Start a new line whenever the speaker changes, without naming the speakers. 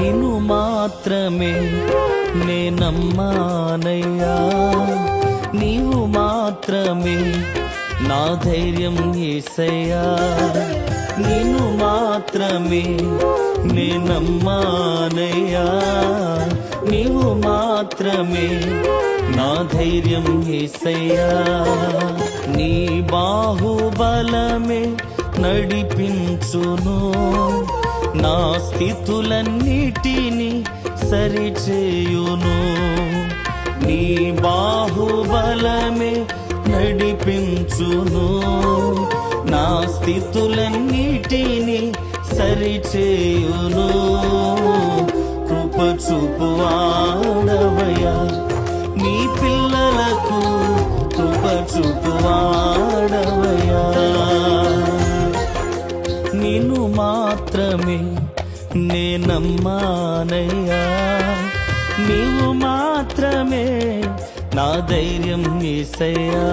నిన్ను మాత్రమే నే నమ్మానయ్యా, నీవు మాత్రమే నా ధైర్యం యేసయ్యా, నిన్ను మాత్రమే నే నమ్మానయ్యా, నీవు మాత్రమే నా ధైర్యం యేసయ్యా. నీ బాహుబలమే నడిపించును, నా స్థితులన్నిటిని సరిచేయును. నీ బాహుబలమే నడిపించును, నా స్థితులన్నిటిని సరిచేయును. కృప చూపువాడవయ్యా, నీ పిల్లలకు కృప చూపువాడవయ్యా. నిన్ను మాత్రమే నే నమ్మానయ్యా, నీవు మాత్రమే నా ధైర్యం యేసయ్యా.